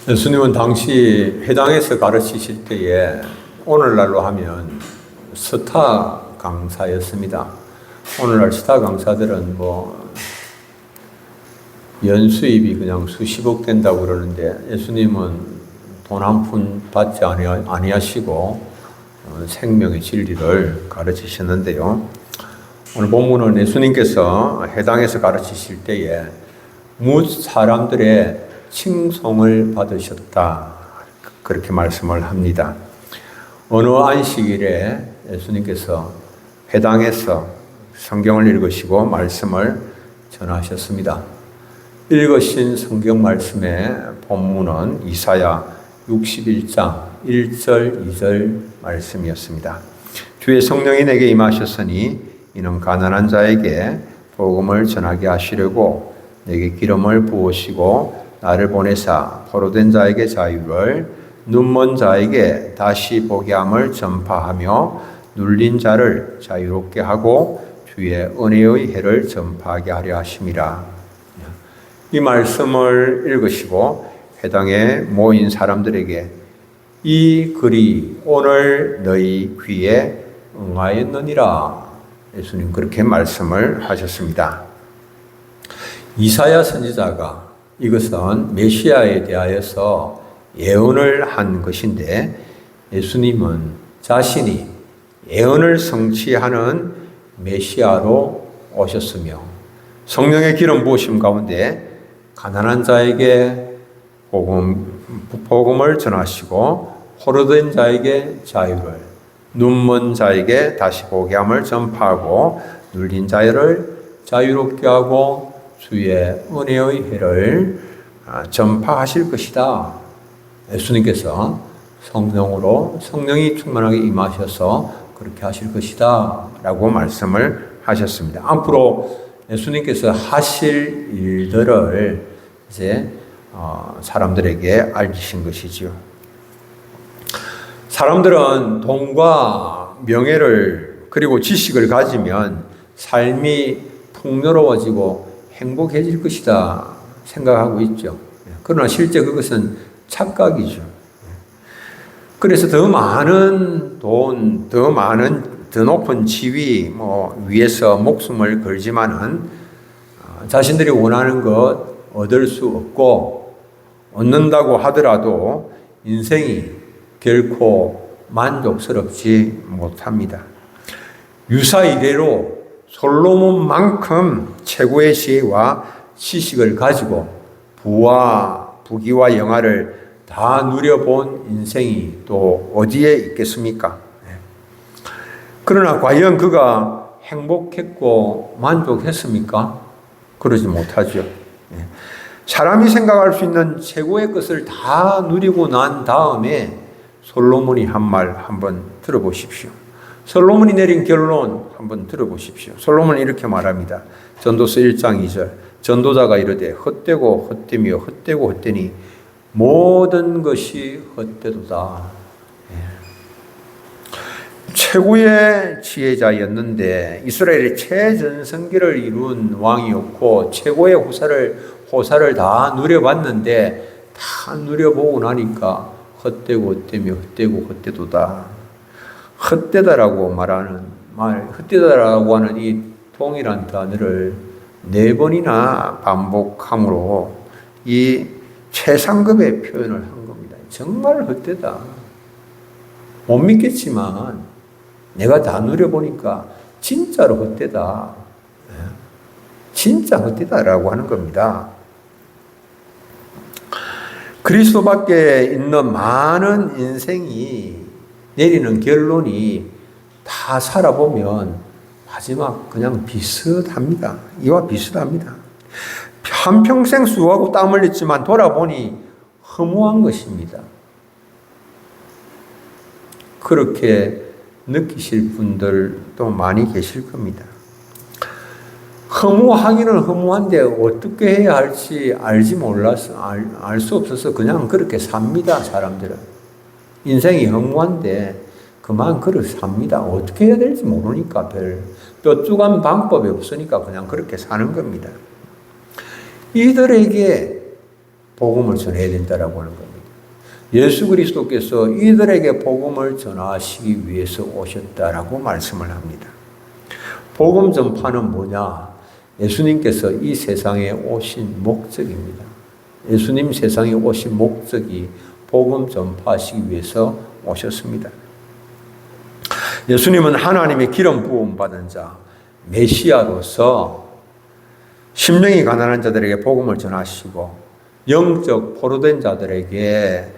예수님은 당시 회당에서 가르치실 때에 오늘날로 하면 스타 강사였습니다. 오늘날 스타 강사들은 연수입이 그냥 수십억 된다고 그러는데 예수님은 돈 한 푼 받지 아니하시고 생명의 진리를 가르치셨는데요. 오늘 본문은 예수님께서 회당에서 가르치실 때에 뭇 사람들의 칭송을 받으셨다, 그렇게 말씀을 합니다. 어느 안식일에 예수님께서 회당에서 성경을 읽으시고 말씀을 전하셨습니다. 읽으신 성경 말씀의 본문은 이사야 61장 1절 2절 말씀이었습니다. 주의 성령이 내게 임하셨으니 이는 가난한 자에게 복음을 전하게 하시려고 내게 기름을 부으시고 나를 보내사 포로된 자에게 자유를, 눈먼 자에게 다시 보게 함을 전파하며 눌린 자를 자유롭게 하고 주의 은혜의 해를 전파하게 하려 하심이라. 이 말씀을 읽으시고 회당에 모인 사람들에게 이 글이 오늘 너희 귀에 응하였느니라. 예수님 그렇게 말씀을 하셨습니다. 이사야 선지자가 이것은 메시아에 대하여서 예언을 한 것인데 예수님은 자신이 예언을 성취하는 메시아로 오셨으며 성령의 기름 부으심 가운데 가난한 자에게 복음을 전하시고 포로된 자에게 자유를, 눈먼 자에게 다시 보게 함을 전파하고 눌린 자를 자유롭게 하고 주의 은혜의 해를 전파하실 것이다. 예수님께서 성령이 충만하게 임하셔서 그렇게 하실 것이다 라고 말씀을 하셨습니다. 앞으로 예수님께서 하실 일들을 이제 사람들에게 알리신 것이죠. 사람들은 돈과 명예를 그리고 지식을 가지면 삶이 풍요로워지고 행복해질 것이다 생각하고 있죠. 그러나 실제 그것은 착각이죠. 그래서 더 많은 돈, 더 높은 지위, 위에서 목숨을 걸지만은 자신들이 원하는 것 얻을 수 없고, 얻는다고 하더라도 인생이 결코 만족스럽지 못합니다. 유사 이래로 솔로몬만큼 최고의 지혜와 지식을 가지고 부귀와 영화를 다 누려본 인생이 또 어디에 있겠습니까? 그러나 과연 그가 행복했고 만족했습니까? 그러지 못하죠. 사람이 생각할 수 있는 최고의 것을 다 누리고 난 다음에 솔로몬이 한 말 한번 들어보십시오. 솔로몬이 내린 결론 한번 들어보십시오. 솔로몬은 이렇게 말합니다. 전도서 1장 2절. 전도자가 이르되 헛되고 헛되며 헛되고 헛되니 모든 것이 헛되도다. 최고의 지혜자였는데 이스라엘의 최전성기를 이룬 왕이었고 최고의 호사를 다 누려봤는데 다 누려보고 나니까 헛되고 헛되며 헛되고 헛되도다. 헛되다라고 헛되다라고 하는 이 동일한 단어를 4번이나 반복함으로 이 최상급의 표현을 한 겁니다. 정말 헛되다. 못 믿겠지만 내가 다 누려보니까 진짜로 헛되다. 진짜 헛되다라고 하는 겁니다. 그리스도밖에 있는 많은 인생이 내리는 결론이 다 살아보면 마지막 그냥 비슷합니다. 이와 비슷합니다. 한평생 수고하고 땀 흘렸지만 돌아보니 허무한 것입니다. 그렇게 느끼실 분들도 많이 계실 겁니다. 허무하기는 허무한데 어떻게 해야 할지 알 수 없어서 그냥 그렇게 삽니다, 사람들은. 인생이 허무한데 그만 그렇게 삽니다. 어떻게 해야 될지 모르니까 뾰족한 방법이 없으니까 그냥 그렇게 사는 겁니다. 이들에게 복음을 전해야 된다라고 하는 겁니다. 예수 그리스도께서 이들에게 복음을 전하시기 위해서 오셨다라고 말씀을 합니다. 복음 전파는 뭐냐? 예수님께서 이 세상에 오신 목적입니다. 예수님 세상에 오신 목적이 복음 전파하시기 위해서 오셨습니다. 예수님은 하나님의 기름 부음 받은 자, 메시아로서 심령이 가난한 자들에게 복음을 전하시고 영적 포로된 자들에게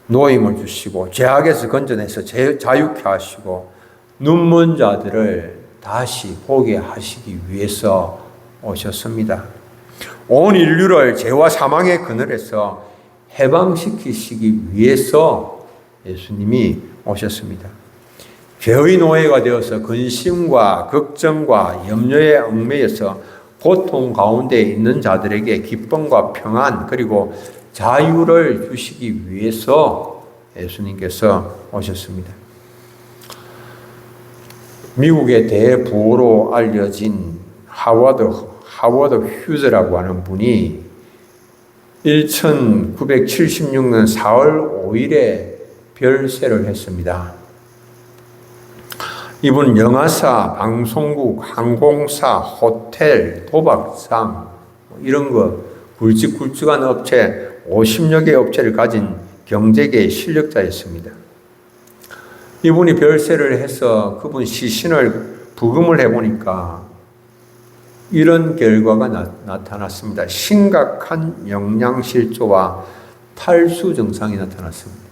노임을 주시고 죄악에서 건져내서 자유케 하시고 눈먼 자들을 다시 보게 하시기 위해서 오셨습니다. 온 인류를 죄와 사망의 그늘에서 해방시키시기 위해서 예수님이 오셨습니다. 죄의 노예가 되어서 근심과 걱정과 염려에 얽매여서 고통 가운데 있는 자들에게 기쁨과 평안 그리고 자유를 주시기 위해서 예수님께서 오셨습니다. 미국의 대부호로 알려진 하워드 휴즈라고 하는 분이 1976년 4월 5일에 별세를 했습니다. 이분 영화사, 방송국, 항공사, 호텔, 도박상 이런 거 굵직굵직한 업체 50여 개 업체를 가진 경제계의 실력자였습니다. 이분이 별세를 해서 그분 시신을 부검을 해보니까 이런 결과가 나타났습니다. 심각한 영양실조와 탈수 증상이 나타났습니다.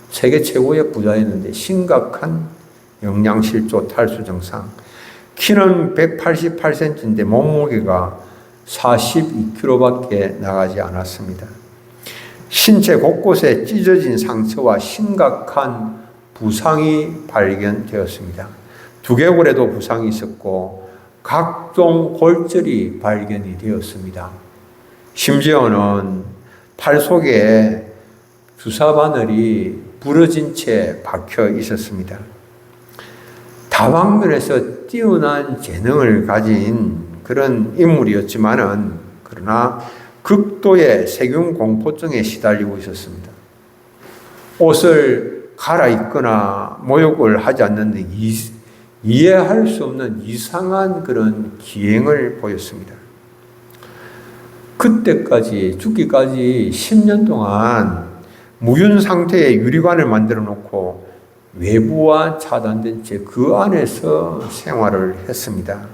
세계 최고의 부자였는데 심각한 영양실조, 탈수 증상. 키는 188cm인데 몸무게가 42kg밖에 나가지 않았습니다. 신체 곳곳에 찢어진 상처와 심각한 부상이 발견되었습니다. 두개골에도 부상이 있었고 각종 골절이 발견이 되었습니다. 심지어는 팔 속에 주사 바늘이 부러진 채 박혀 있었습니다. 다방면에서 뛰어난 재능을 가진 그런 인물이었지만은 그러나 극도의 세균 공포증에 시달리고 있었습니다. 옷을 갈아입거나 모욕을 하지 않는데 이해할 수 없는 이상한 그런 기행을 보였습니다. 그때까지 죽기까지 10년 동안 무균 상태의 유리관을 만들어 놓고 외부와 차단된 채 그 안에서 생활을 했습니다.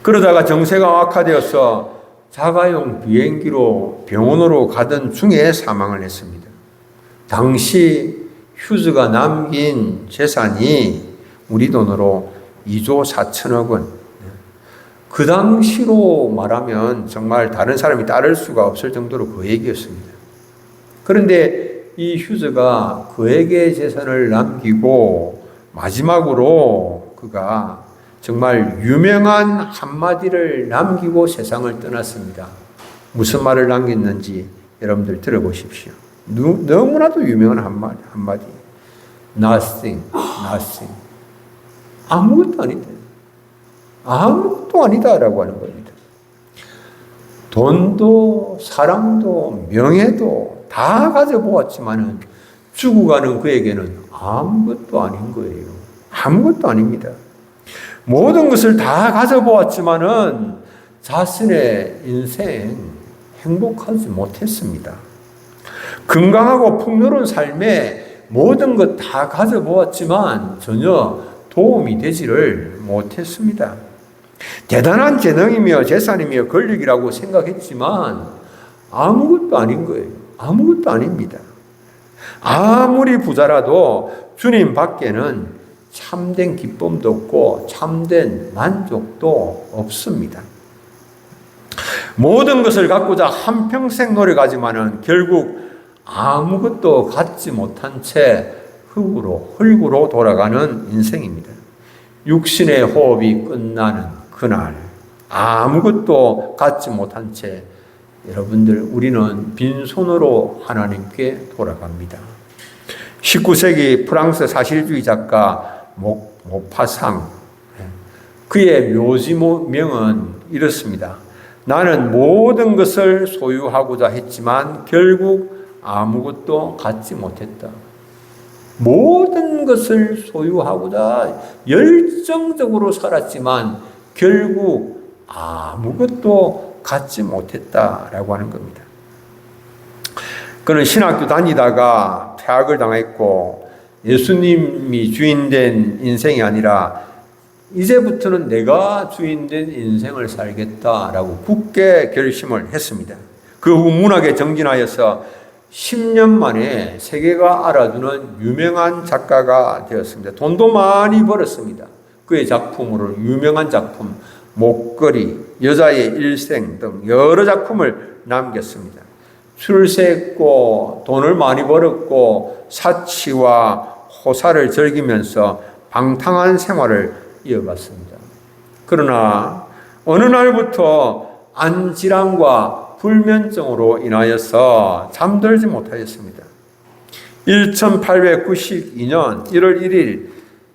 그러다가 정세가 악화되어서 자가용 비행기로 병원으로 가던 중에 사망을 했습니다. 당시 휴즈가 남긴 재산이 우리 돈으로 2조 4천억 원. 그 당시로 말하면 정말 다른 사람이 따를 수가 없을 정도로 거액이었습니다. 그런데 이 휴즈가 그에게 재산을 남기고 마지막으로 그가 정말 유명한 한마디를 남기고 세상을 떠났습니다. 무슨 말을 남겼는지 여러분들 들어보십시오. 너무나도 유명한 한마디. Nothing. 아무것도 아니다. 아무것도 아니다라고 하는 겁니다. 돈도 사랑도 명예도 다 가져보았지만은 죽어가는 그에게는 아무것도 아닌 거예요. 아무것도 아닙니다. 모든 것을 다 가져보았지만은 자신의 인생 행복하지 못했습니다. 건강하고 풍요로운 삶에 모든 것 다 가져보았지만 전혀 도움이 되지를 못했습니다. 대단한 재능이며 재산이며 권력이라고 생각했지만 아무것도 아닌 거예요. 아무것도 아닙니다. 아무리 부자라도 주님 밖에는 참된 기쁨도 없고 참된 만족도 없습니다. 모든 것을 갖고자 한평생 노력하지만은 결국 아무것도 갖지 못한 채 흙으로 돌아가는 인생입니다. 육신의 호흡이 끝나는 그날 아무것도 갖지 못한 채 여러분들 우리는 빈손으로 하나님께 돌아갑니다. 19세기 프랑스 사실주의 작가 모파상 그의 묘지명은 이렇습니다. 나는 모든 것을 소유하고자 했지만 결국 아무것도 갖지 못했다. 모든 것을 소유하고자 열정적으로 살았지만 결국 아무것도 갖지 못했다라고 하는 겁니다. 그는 신학교 다니다가 폐학을 당했고 예수님이 주인된 인생이 아니라 이제부터는 내가 주인된 인생을 살겠다라고 굳게 결심을 했습니다. 그 후 문학에 정진하여서 10년 만에 세계가 알아주는 유명한 작가가 되었습니다. 돈도 많이 벌었습니다. 그의 작품으로 유명한 작품, 목걸이, 여자의 일생 등 여러 작품을 남겼습니다. 출세했고 돈을 많이 벌었고 사치와 호사를 즐기면서 방탕한 생활을 이어갔습니다. 그러나 어느 날부터 안질환과 불면증으로 인하여서 잠들지 못하였습니다. 1892년 1월 1일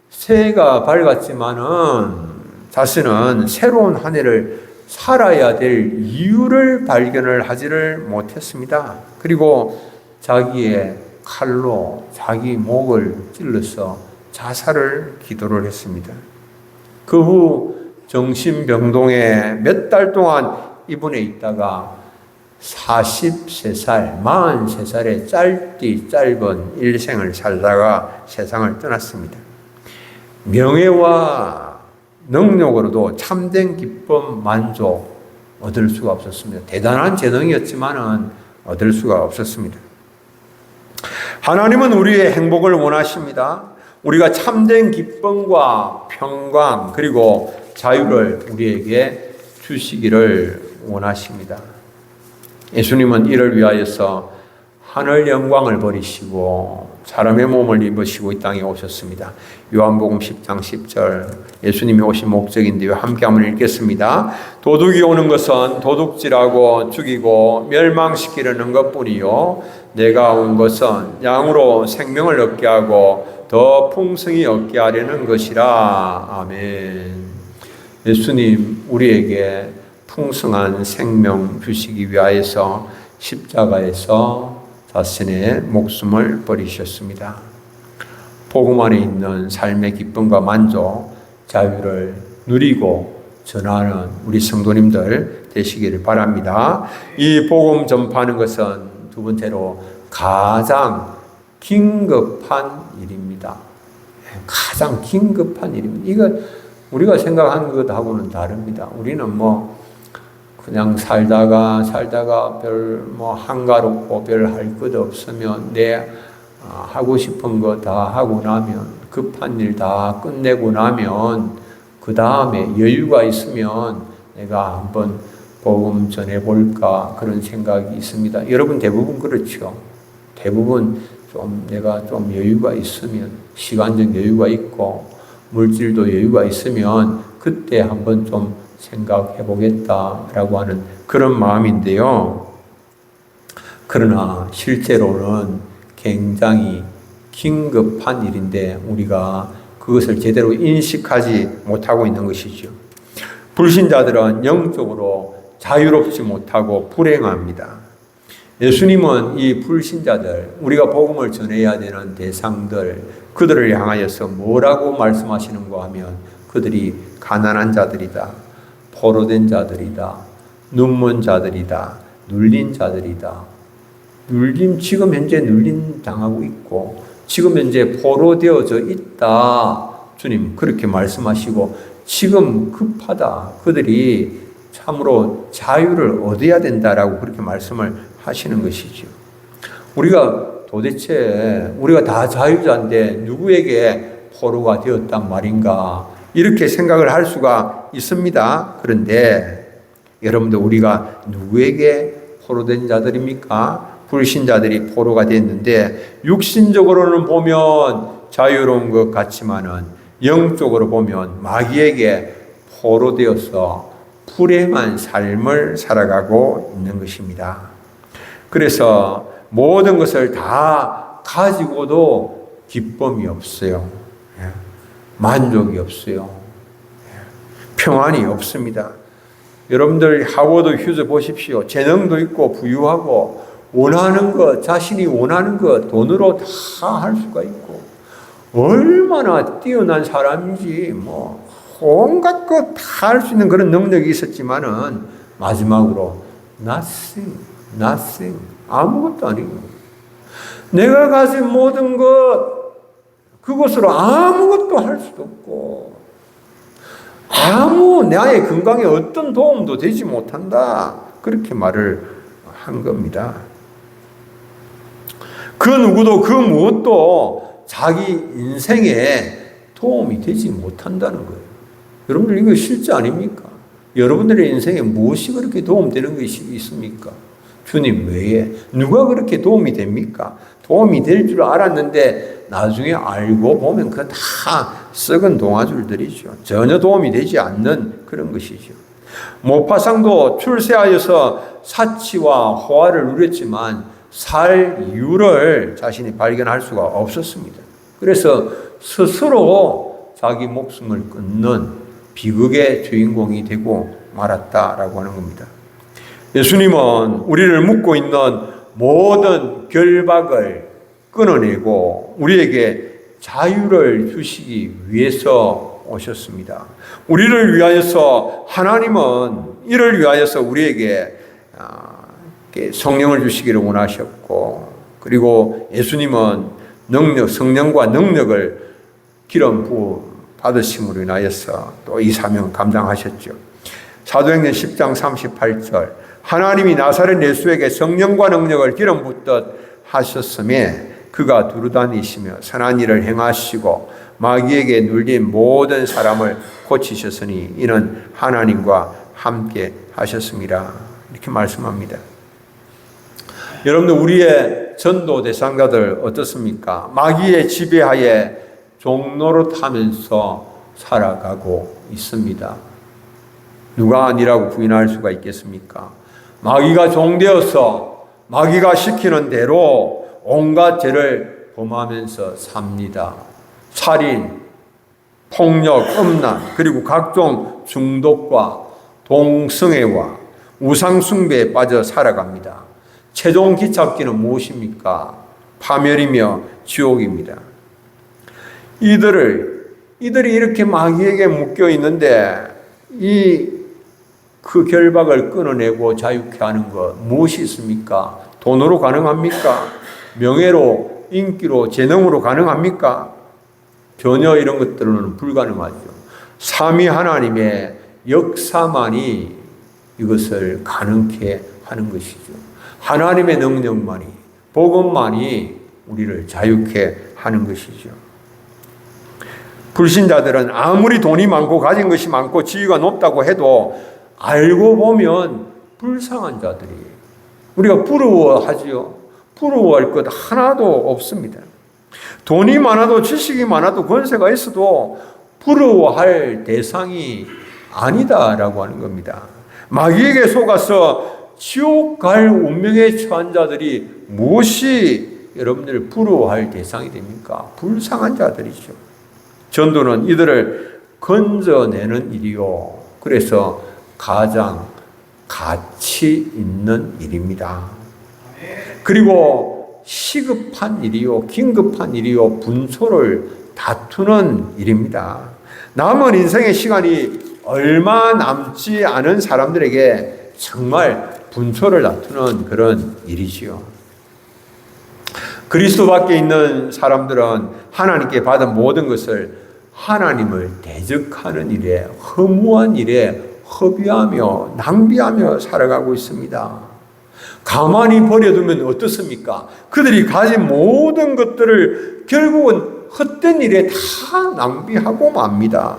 새해가 밝았지만은 자신은 새로운 한 해를 살아야 될 이유를 발견을 하지를 못했습니다. 그리고 자기의 칼로 자기 목을 찔러서 자살을 기도를 했습니다. 그 후 정신병동에 몇 달 동안 입원해 있다가 43살, 43살의 짧은 일생을 살다가 세상을 떠났습니다. 명예와 능력으로도 참된 기쁨, 만족 얻을 수가 없었습니다. 대단한 재능이었지만은 얻을 수가 없었습니다. 하나님은 우리의 행복을 원하십니다. 우리가 참된 기쁨과 평강 그리고 자유를 우리에게 주시기를 원하십니다. 예수님은 이를 위하여서 하늘 영광을 버리시고 사람의 몸을 입으시고 이 땅에 오셨습니다. 요한복음 10장 10절 예수님이 오신 목적인데요. 함께 한번 읽겠습니다. 도둑이 오는 것은 도둑질하고 죽이고 멸망시키려는 것뿐이요 내가 온 것은 양으로 생명을 얻게 하고 더 풍성히 얻게 하려는 것이라. 아멘. 예수님 우리에게 풍성한 생명 주시기 위하여서 십자가에서 자신의 목숨을 버리셨습니다. 복음 안에 있는 삶의 기쁨과 만족, 자유를 누리고 전하는 우리 성도님들 되시기를 바랍니다. 이 복음 전파하는 것은 두 번째로 가장 긴급한 일입니다. 가장 긴급한 일입니다. 이거 우리가 생각하는 것하고는 다릅니다. 우리는 그냥 살다가 별 한가롭고 별 할 것 없으면 내 하고 싶은 거 다 하고 나면 급한 일 다 끝내고 나면 그 다음에 여유가 있으면 내가 한번 복음 전해볼까 그런 생각이 있습니다. 여러분 대부분 그렇죠. 대부분 내가 좀 여유가 있으면 시간적 여유가 있고 물질도 여유가 있으면 그때 한번 좀 생각해 보겠다라고 하는 그런 마음인데요. 그러나 실제로는 굉장히 긴급한 일인데 우리가 그것을 제대로 인식하지 못하고 있는 것이죠. 불신자들은 영적으로 자유롭지 못하고 불행합니다. 예수님은 이 불신자들, 우리가 복음을 전해야 되는 대상들, 그들을 향하여서 뭐라고 말씀하시는가 하면 그들이 가난한 자들이다, 포로된 자들이다, 눈먼 자들이다, 눌린 자들이다. 지금 현재 눌림 당하고 있고 지금 현재 포로되어져 있다. 주님 그렇게 말씀하시고 지금 급하다. 그들이 참으로 자유를 얻어야 된다라고 그렇게 말씀을 하시는 것이죠. 우리가 다 자유자인데 누구에게 포로가 되었단 말인가 이렇게 생각을 할 수가 있습니다. 그런데 여러분들 우리가 누구에게 포로된 자들입니까? 불신자들이 포로가 됐는데 육신적으로는 보면 자유로운 것 같지만은 영적으로 보면 마귀에게 포로되어서 불행한 삶을 살아가고 있는 것입니다. 그래서 모든 것을 다 가지고도 기쁨이 없어요. 만족이 없어요. 평안이 없습니다. 여러분들 하워드 휴즈 보십시오. 재능도 있고 부유하고 원하는 것, 자신이 원하는 것 돈으로 다 할 수가 있고 얼마나 뛰어난 사람인지 뭐 온갖 것 다 할 수 있는 그런 능력이 있었지만은 마지막으로 nothing 아무것도 아니고 내가 가진 모든 것 그것으로 아무것도 할 수도 없고 나의 건강에 어떤 도움도 되지 못한다. 그렇게 말을 한 겁니다. 그 누구도 그 무엇도 자기 인생에 도움이 되지 못한다는 거예요. 여러분들 이거 실제 아닙니까? 여러분들의 인생에 무엇이 그렇게 도움되는 것이 있습니까? 주님 외에 누가 그렇게 도움이 됩니까? 도움이 될 줄 알았는데 나중에 알고 보면 그건 다 썩은 동아줄들이죠. 전혀 도움이 되지 않는 그런 것이죠. 모파상도 출세하여서 사치와 호화를 누렸지만 살 이유를 자신이 발견할 수가 없었습니다. 그래서 스스로 자기 목숨을 끊는 비극의 주인공이 되고 말았다라고 하는 겁니다. 예수님은 우리를 묶고 있는 모든 결박을 끊어내고 우리에게 자유를 주시기 위해서 오셨습니다. 우리를 위하여서 하나님은 이를 위하여서 우리에게 성령을 주시기를 원하셨고 그리고 예수님은 성령과 능력을 기름 부어 받으심으로 인하여서 또 이 사명 감당하셨죠. 사도행전 10장 38절 하나님이 나사렛 예수에게 성령과 능력을 기름 붓듯 하셨음에 그가 두루다니시며 선한 일을 행하시고 마귀에게 눌린 모든 사람을 고치셨으니 이는 하나님과 함께 하셨습니다. 이렇게 말씀합니다. 여러분들 우리의 전도 대상자들 어떻습니까? 마귀의 지배하에 종노릇하면서 살아가고 있습니다. 누가 아니라고 부인할 수가 있겠습니까? 마귀가 종되어서 마귀가 시키는 대로 온갖 죄를 범하면서 삽니다. 살인, 폭력, 음란, 그리고 각종 중독과 동성애와 우상숭배에 빠져 살아갑니다. 최종 기착기는 무엇입니까? 파멸이며 지옥입니다. 이들이 이렇게 마귀에게 묶여 있는데 그 결박을 끊어내고 자유케 하는 것 무엇이 있습니까? 돈으로 가능합니까? 명예로, 인기로, 재능으로 가능합니까? 전혀 이런 것들은 불가능하죠. 삼위 하나님의 역사만이 이것을 가능케 하는 것이죠. 하나님의 능력만이, 복음만이 우리를 자유케 하는 것이죠. 불신자들은 아무리 돈이 많고 가진 것이 많고 지위가 높다고 해도 알고 보면 불쌍한 자들이에요. 우리가 부러워하지요. 부러워할 것 하나도 없습니다. 돈이 많아도 지식이 많아도 권세가 있어도 부러워할 대상이 아니다라고 하는 겁니다. 마귀에게 속아서 지옥 갈 운명에 처한 자들이 무엇이 여러분들 부러워할 대상이 됩니까? 불쌍한 자들이죠. 전도는 이들을 건져내는 일이요. 그래서 가장 가치 있는 일입니다. 그리고 시급한 일이요, 긴급한 일이요, 분소를 다투는 일입니다. 남은 인생의 시간이 얼마 남지 않은 사람들에게 정말 분소를 다투는 그런 일이지요. 그리스도 밖에 있는 사람들은 하나님께 받은 모든 것을 하나님을 대적하는 일에, 허무한 일에 허비하며 낭비하며 살아가고 있습니다. 가만히 버려두면 어떻습니까? 그들이 가진 모든 것들을 결국은 헛된 일에 다 낭비하고 맙니다.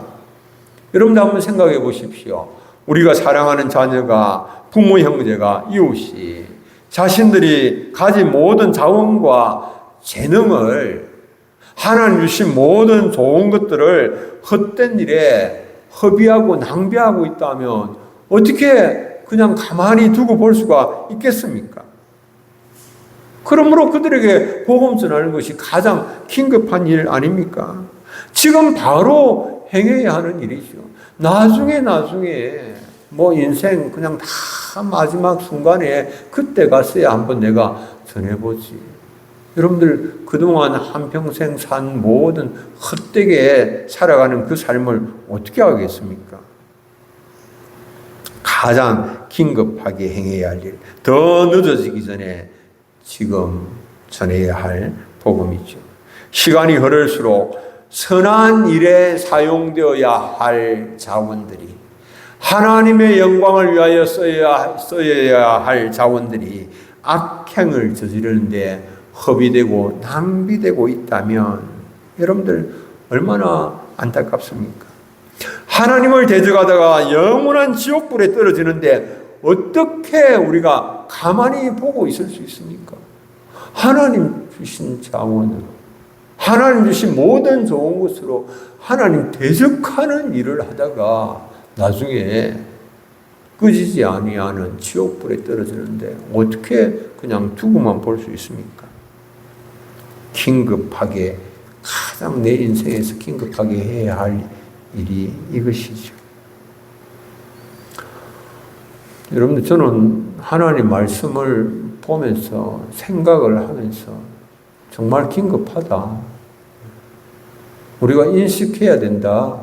여러분들 한번 생각해 보십시오. 우리가 사랑하는 자녀가, 부모, 형제가, 이웃이 자신들이 가진 모든 자원과 재능을 하나님 주신 모든 좋은 것들을 헛된 일에 허비하고 낭비하고 있다면 어떻게 그냥 가만히 두고 볼 수가 있겠습니까? 그러므로 그들에게 복음 전하는 것이 가장 긴급한 일 아닙니까? 지금 바로 행해야 하는 일이죠. 나중에 뭐 인생 그냥 다 마지막 순간에 그때 갔어야 한번 내가 전해보지. 여러분들 그동안 한평생 산 모든 헛되게 살아가는 그 삶을 어떻게 하겠습니까? 가장 긴급하게 행해야 할 일, 더 늦어지기 전에 지금 전해야 할 복음이죠. 시간이 흐를수록 선한 일에 사용되어야 할 자원들이, 하나님의 영광을 위하여 써야 할 자원들이 악행을 저지르는데 허비되고 낭비되고 있다면 여러분들 얼마나 안타깝습니까? 하나님을 대적하다가 영원한 지옥불에 떨어지는데 어떻게 우리가 가만히 보고 있을 수 있습니까? 하나님 주신 자원으로, 하나님 주신 모든 좋은 것으로 하나님 대적하는 일을 하다가 나중에 꺼지지 아니하는 지옥불에 떨어지는데 어떻게 그냥 두고만 볼 수 있습니까? 긴급하게, 가장 내 인생에서 긴급하게 해야 할 일이 이것이죠. 여러분들, 저는 하나님 말씀을 보면서 생각을 하면서 정말 긴급하다. 우리가 인식해야 된다.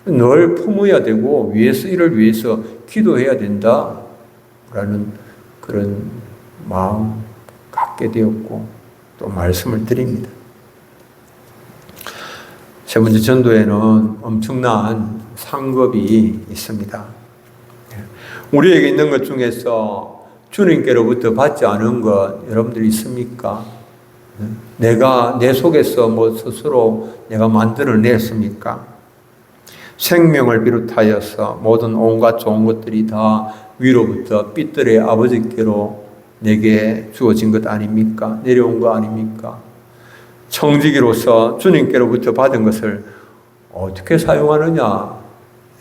늘 품어야 되고 이를 위해서 기도해야 된다. 라는 그런 마음 갖게 되었고 또 말씀을 드립니다. 세 번째, 전도에는 엄청난 상급이 있습니다. 우리에게 있는 것 중에서 주님께로부터 받지 않은 것 여러분들 있습니까? 내가 내 속에서 뭐 스스로 내가 만들어냈습니까? 생명을 비롯하여서 모든 온갖 좋은 것들이 다 위로부터 삐뚤의 아버지께로 내게 주어진 것 아닙니까? 내려온 거 아닙니까? 청지기로서 주님께로부터 받은 것을 어떻게 사용하느냐?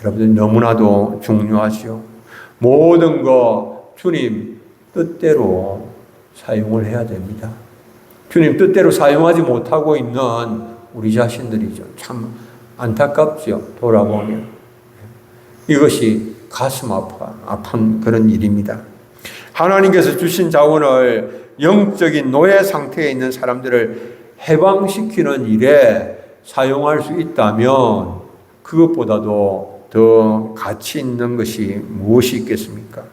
여러분들 너무나도 중요하죠. 모든 거 주님 뜻대로 사용을 해야 됩니다. 주님 뜻대로 사용하지 못하고 있는 우리 자신들이죠. 참 안타깝죠. 돌아보면. 이것이 가슴 아픈 그런 일입니다. 하나님께서 주신 자원을 영적인 노예 상태에 있는 사람들을 해방시키는 일에 사용할 수 있다면 그것보다도 더 가치 있는 것이 무엇이 있겠습니까?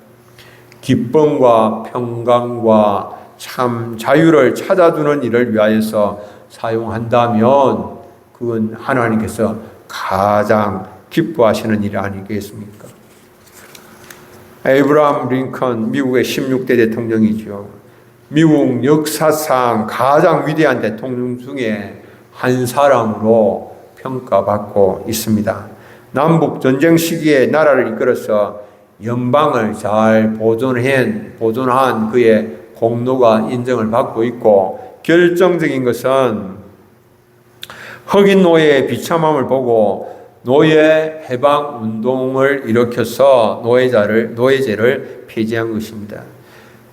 기쁨과 평강과 참 자유를 찾아주는 일을 위하여서 사용한다면 그건 하나님께서 가장 기뻐하시는 일 아니겠습니까? 에이브라함 링컨, 미국의 16대 대통령이죠. 미국 역사상 가장 위대한 대통령 중에 한 사람으로 평가받고 있습니다. 남북 전쟁 시기에 나라를 이끌어서 연방을 잘 보존한 그의 공로가 인정을 받고 있고, 결정적인 것은 흑인 노예의 비참함을 보고 노예 해방 운동을 일으켜서 노예제를 폐지한 것입니다.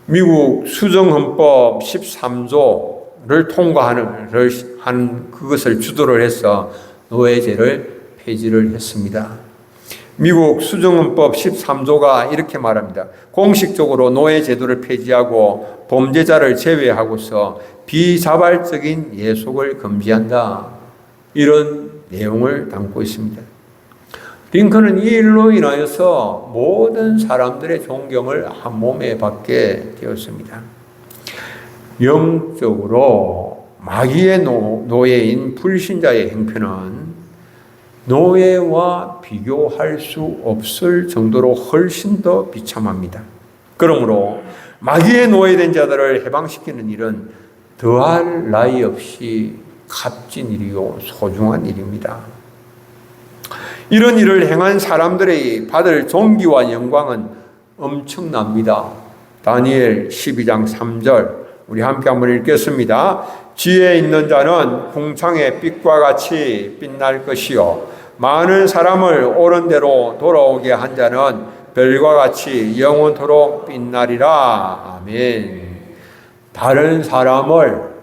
미국 수정헌법 13조를 통과하는 그것을 주도를 해서 노예제를 폐지를 했습니다. 미국 수정헌법 13조가 이렇게 말합니다. 공식적으로 노예제도를 폐지하고 범죄자를 제외하고서 비자발적인 예속을 금지한다. 이런 내용을 담고 있습니다. 링컨은 이 일로 인하여서 모든 사람들의 존경을 한 몸에 받게 되었습니다. 영적으로 마귀의 노예인 불신자의 행편은 노예와 비교할 수 없을 정도로 훨씬 더 비참합니다. 그러므로 마귀의 노예된 자들을 해방시키는 일은 더할 나위 없이 값진 일이요 소중한 일입니다. 이런 일을 행한 사람들의 받을 존귀와 영광은 엄청납니다. 다니엘 12장 3절 우리 함께 한번 읽겠습니다. 지혜 있는 자는 궁창의 빛과 같이 빛날 것이요 많은 사람을 옳은 대로 돌아오게 한 자는 별과 같이 영원토록 빛나리라. 아멘. 다른 사람을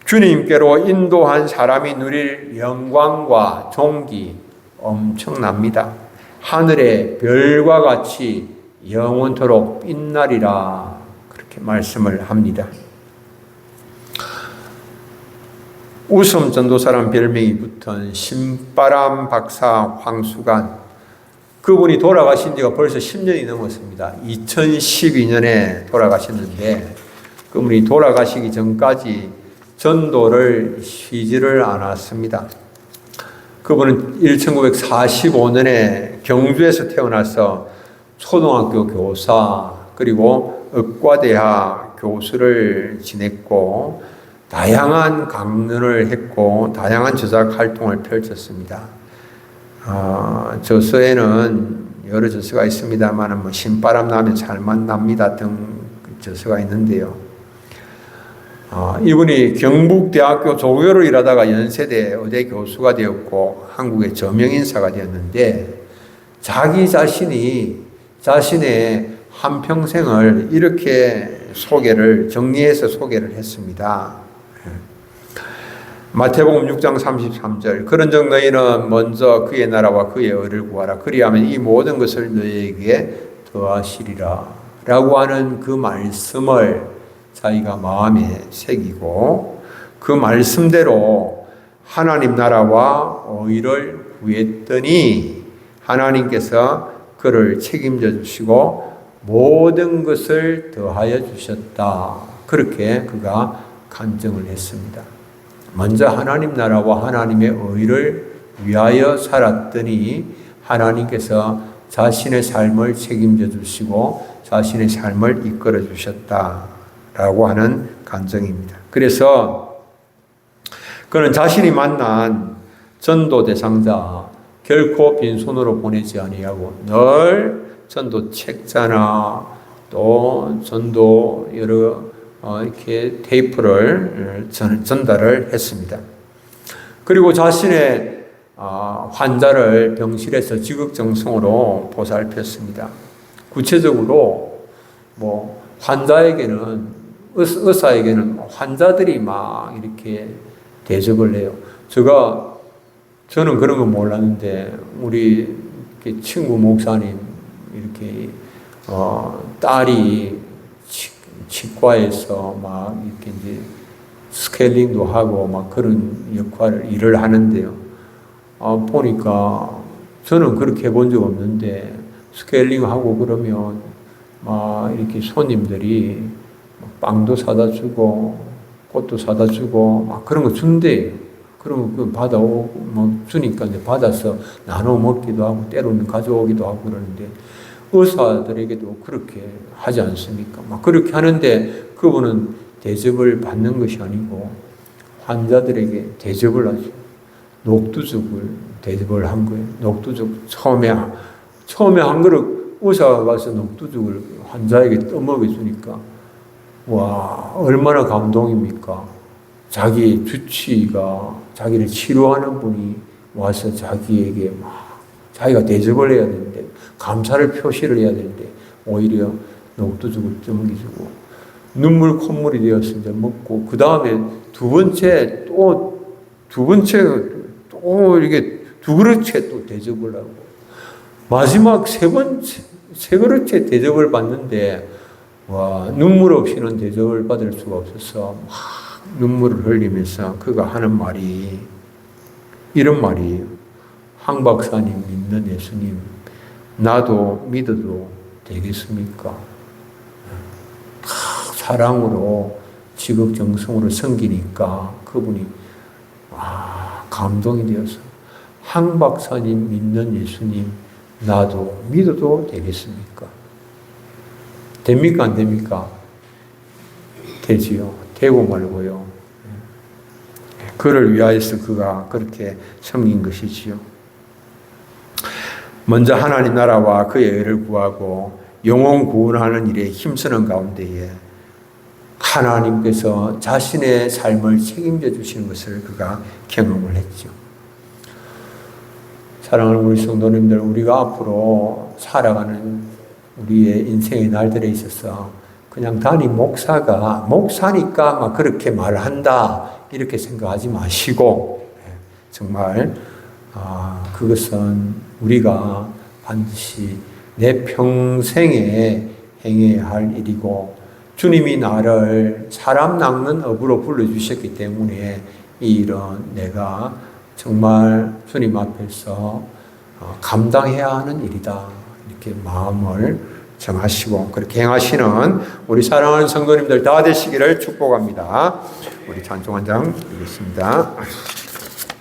주님께로 인도한 사람이 누릴 영광과 존귀 엄청납니다. 하늘의 별과 같이 영원토록 빛나리라 그렇게 말씀을 합니다. 웃음 전도사란 별명이 붙은 신바람 박사 황수관, 그분이 돌아가신 지가 벌써 10년이 넘었습니다. 2012년에 돌아가셨는데 그분이 돌아가시기 전까지 전도를 쉬지를 않았습니다. 그분은 1945년에 경주에서 태어나서 초등학교 교사 그리고 의과대학 교수를 지냈고 다양한 강연을 했고 다양한 저작 활동을 펼쳤습니다. 저서에는 여러 저서가 있습니다만 신바람 나면 잘 만납니다 등 저서가 있는데요. 이분이 경북대학교 조교로 일하다가 연세대 의대 교수가 되었고 한국의 저명인사가 되었는데 자기 자신이 자신의 한평생을 이렇게 정리해서 소개를 했습니다. 마태복음 6장 33절 그런즉 너희는 먼저 그의 나라와 그의 의를 구하라 그리하면 이 모든 것을 너희에게 더하시리라 라고 하는 그 말씀을 자기가 마음에 새기고 그 말씀대로 하나님 나라와 의를 구했더니 하나님께서 그를 책임져 주시고 모든 것을 더하여 주셨다. 그렇게 그가 간증을 했습니다. 먼저 하나님 나라와 하나님의 의를 위하여 살았더니 하나님께서 자신의 삶을 책임져 주시고 자신의 삶을 이끌어 주셨다라고 하는 간증입니다. 그래서 그는 자신이 만난 전도 대상자 결코 빈손으로 보내지 아니하고 늘 전도 책자나 또 전도 여러 이렇게 테이프를 전달을 했습니다. 그리고 자신의 환자를 병실에서 지극정성으로 보살폈습니다. 구체적으로 환자에게는 의사에게는 환자들이 막 이렇게 대접을 해요. 저는 그런 거 몰랐는데 우리 친구 목사님 이렇게 딸이 치과에서 막 이렇게 이제 스케일링도 하고 막 그런 일을 하는데요. 보니까 저는 그렇게 해본 적 없는데 스케일링 하고 그러면 막 이렇게 손님들이 빵도 사다 주고 꽃도 사다 주고 막 그런 거 준대요. 그러면 그 받아오고 주니까 이제 받아서 나눠 먹기도 하고 때로는 가져오기도 하고 그러는데 의사들에게도 그렇게 하지 않습니까? 막 그렇게 하는데 그분은 대접을 받는 것이 아니고 환자들에게 대접을 하죠. 녹두죽을 대접을 한 거예요. 녹두죽 처음에 한 그릇 의사가 가서 녹두죽을 환자에게 떠먹여 주니까 와 얼마나 감동입니까? 자기 주치의가 자기를 치료하는 분이 와서 자기에게 막 자기가 대접을 해야 되는데 감사를 표시를 해야 되는데 오히려 녹두죽을 떠먹여주고 눈물 콧물이 되어서 이제 먹고 그 다음에 두 번째 이렇게 두 그릇째 또 대접을 하고 마지막 세 그릇째 대접을 받는데 와 눈물 없이는 대접을 받을 수가 없어서 막 눈물을 흘리면서 그가 하는 말이 이런 말이에요. 황 박사님 믿는 예수님 나도 믿어도 되겠습니까? 사랑으로 지극정성으로 섬기니까 그분이 감동이 되어서 황 박사님 믿는 예수님 나도 믿어도 되겠습니까? 됩니까 안 됩니까? 되지요. 되고 말고요. 그를 위하여서 그가 그렇게 섬긴 것이지요. 먼저 하나님 나라와 그의 의를 구하고 영혼 구원하는 일에 힘쓰는 가운데에 하나님께서 자신의 삶을 책임져 주시는 것을 그가 경험을 했죠. 사랑하는 우리 성도님들, 우리가 앞으로 살아가는 우리의 인생의 날들에 있어서 그냥 단임 목사니까 막 그렇게 말한다 이렇게 생각하지 마시고 정말 그것은 우리가 반드시 내 평생에 행해야 할 일이고 주님이 나를 사람 낚는 업으로 불러주셨기 때문에 이 일은 내가 정말 주님 앞에서 감당해야 하는 일이다. 이렇게 마음을 정하시고 그렇게 행하시는 우리 사랑하는 성도님들 다 되시기를 축복합니다. 우리 찬송 한 장 드리겠습니다.